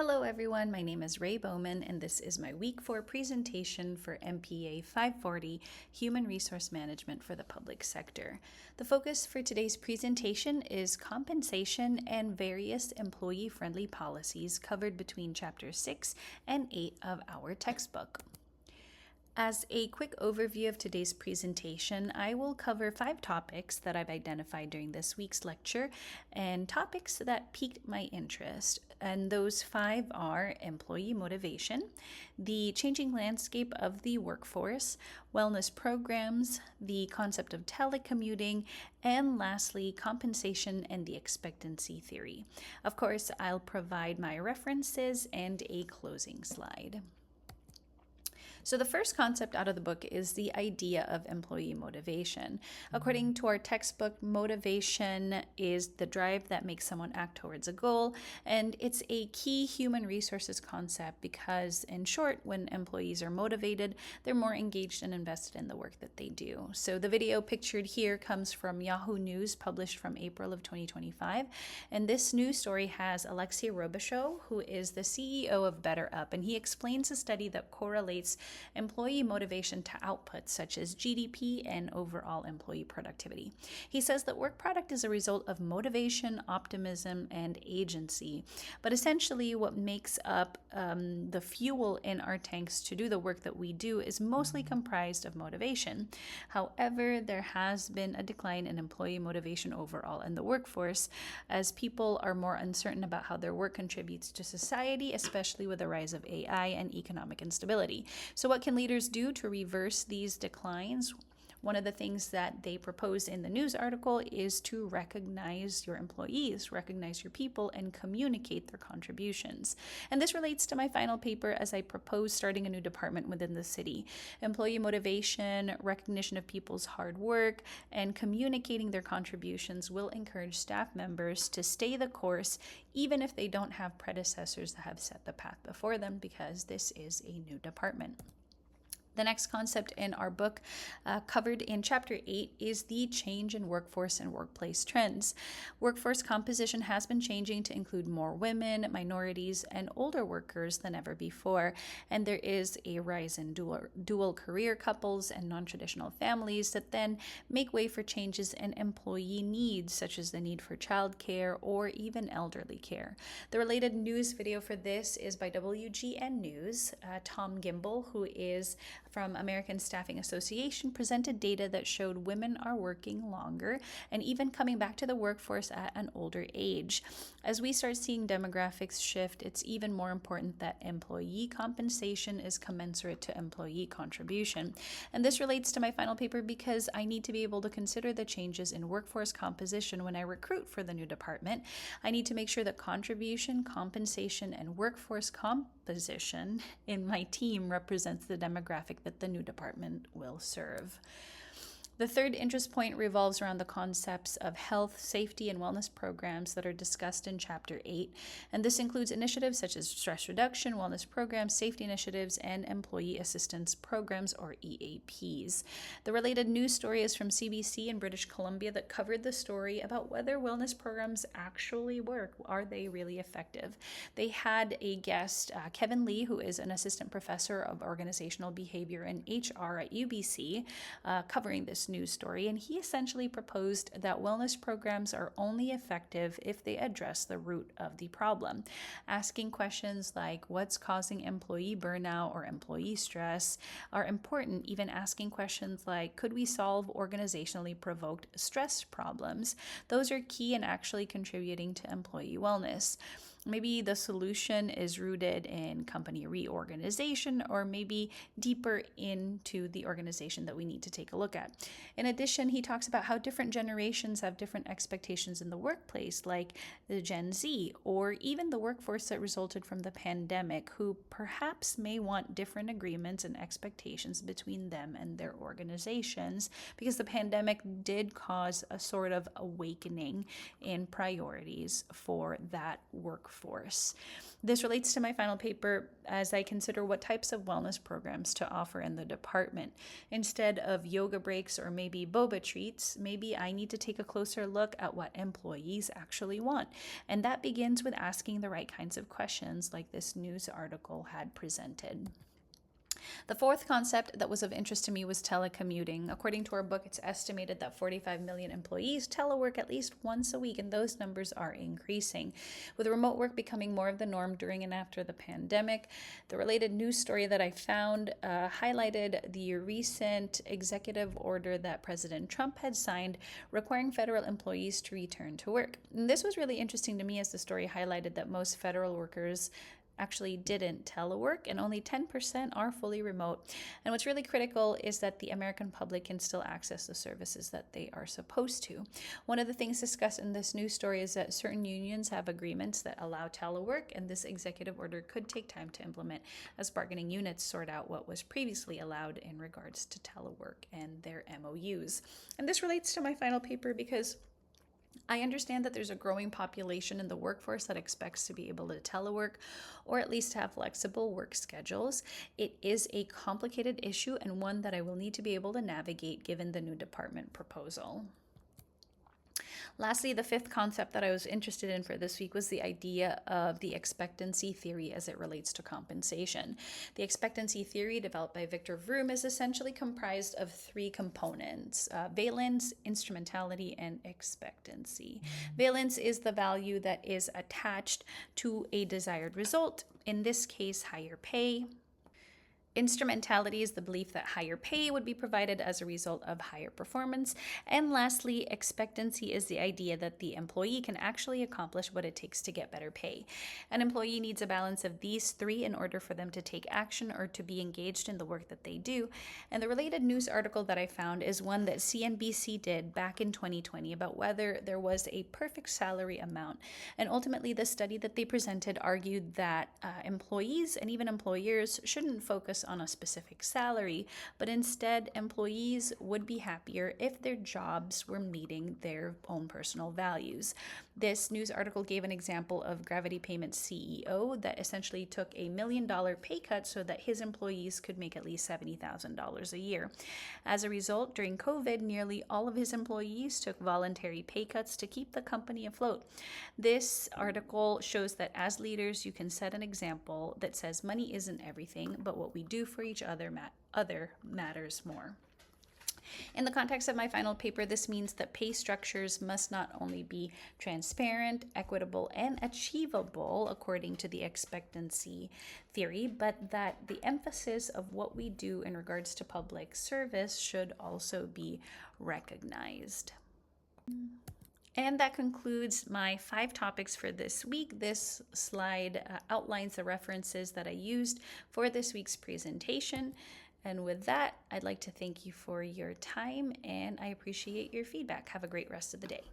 Hello everyone, my name is Ray Bowman and this is my week 4 presentation for MPA 540, Human Resource Management for the Public Sector. The focus for today's presentation is compensation and various employee-friendly policies covered between chapters 6 and 8 of our textbook. As a quick overview of today's presentation, I will cover 5 topics that I've identified during this week's lecture and topics that piqued my interest. And those 5 are employee motivation, the changing landscape of the workforce, wellness programs, the concept of telecommuting, and lastly, compensation and the expectancy theory. Of course, I'll provide my references and a closing slide. So the first concept out of the book is the idea of employee motivation. According to our textbook, motivation is the drive that makes someone act towards a goal, and it's a key human resources concept because, in short, when employees are motivated, they're more engaged and invested in the work that they do. So the video pictured here comes from Yahoo News, published from April of 2025, and this news story has Alexei Robichaud, who is the CEO of BetterUp, and he explains a study that correlates employee motivation to outputs such as GDP and overall employee productivity. He says that work product is a result of motivation, optimism, and agency. But essentially, what makes up the fuel in our tanks to do the work that we do is mostly comprised of motivation. However, there has been a decline in employee motivation overall in the workforce as people are more uncertain about how their work contributes to society, especially with the rise of AI and economic instability. So what can leaders do to reverse these declines? One of the things that they propose in the news article is to recognize your employees, recognize your people, and communicate their contributions. And this relates to my final paper as I propose starting a new department within the city. Employee motivation, recognition of people's hard work, and communicating their contributions will encourage staff members to stay the course even if they don't have predecessors that have set the path before them, because this is a new department. The next concept in our book, covered in Chapter 8, is the change in workforce and workplace trends. Workforce composition has been changing to include more women, minorities, and older workers than ever before, and there is a rise in dual career couples and non-traditional families that then make way for changes in employee needs, such as the need for childcare or even elderly care. The related news video for this is by WGN News. Tom Gimbel, who is from American Staffing Association, presented data that showed women are working longer and even coming back to the workforce at an older age. As we start seeing demographics shift, it's even more important that employee compensation is commensurate to employee contribution. And this relates to my final paper because I need to be able to consider the changes in workforce composition when I recruit for the new department. I need to make sure that contribution, compensation, and workforce composition in my team represents the demographic that the new department will serve. The third interest point revolves around the concepts of health, safety, and wellness programs that are discussed in Chapter 8, and this includes initiatives such as stress reduction, wellness programs, safety initiatives, and employee assistance programs, or EAPs. The related news story is from CBC in British Columbia that covered the story about whether wellness programs actually work. Are they really effective? They had a guest, Kevin Lee, who is an assistant professor of organizational behavior and HR at UBC, covering this news story, and he essentially proposed that wellness programs are only effective if they address the root of the problem. Asking questions like what's causing employee burnout or employee stress are important. Even asking questions like could we solve organizationally provoked stress problems? Those are key in actually contributing to employee wellness. Maybe the solution is rooted in company reorganization, or maybe deeper into the organization that we need to take a look at. In addition, he talks about how different generations have different expectations in the workplace, like the Gen Z, or even the workforce that resulted from the pandemic, who perhaps may want different agreements and expectations between them and their organizations, because the pandemic did cause a sort of awakening in priorities for that workforce workforce. This relates to my final paper as I consider what types of wellness programs to offer in the department. Instead of yoga breaks or maybe boba treats, maybe I need to take a closer look at what employees actually want. And that begins with asking the right kinds of questions like this news article had presented. The fourth concept that was of interest to me was telecommuting. According to our book, it's estimated that 45 million employees telework at least once a week, and those numbers are increasing. With remote work becoming more of the norm during and after the pandemic, the related news story that I found highlighted the recent executive order that President Trump had signed requiring federal employees to return to work. And this was really interesting to me as the story highlighted that most federal workers actually didn't telework, and only 10% are fully remote. And what's really critical is that the American public can still access the services that they are supposed to. One of the things discussed in this news story is that certain unions have agreements that allow telework, and this executive order could take time to implement as bargaining units sort out what was previously allowed in regards to telework and their MOUs. And this relates to my final paper because I understand that there's a growing population in the workforce that expects to be able to telework or at least have flexible work schedules. It is a complicated issue and one that I will need to be able to navigate given the new department proposal. Lastly, the fifth concept that I was interested in for this week was the idea of the expectancy theory as it relates to compensation. The expectancy theory developed by Victor Vroom is essentially comprised of three components: valence, instrumentality, and expectancy. Valence is the value that is attached to a desired result, in this case, higher pay. Instrumentality is the belief that higher pay would be provided as a result of higher performance. And lastly, expectancy is the idea that the employee can actually accomplish what it takes to get better pay. An employee needs a balance of these three in order for them to take action or to be engaged in the work that they do. And the related news article that I found is one that CNBC did back in 2020 about whether there was a perfect salary amount. And ultimately, the study that they presented argued that employees and even employers shouldn't focus on a specific salary, but instead employees would be happier if their jobs were meeting their own personal values. This news article gave an example of Gravity Payments CEO that essentially took $1 million pay cut so that his employees could make at least $70,000 a year. As a result, during COVID, nearly all of his employees took voluntary pay cuts to keep the company afloat. This article shows that as leaders, you can set an example that says money isn't everything, but what we do for each other matters more. In the context of my final paper, this means that pay structures must not only be transparent, equitable, and achievable according to the expectancy theory, but that the emphasis of what we do in regards to public service should also be recognized. And that concludes my 5 topics for this week. This slide outlines the references that I used for this week's presentation. And with that, I'd like to thank you for your time, and I appreciate your feedback. Have a great rest of the day.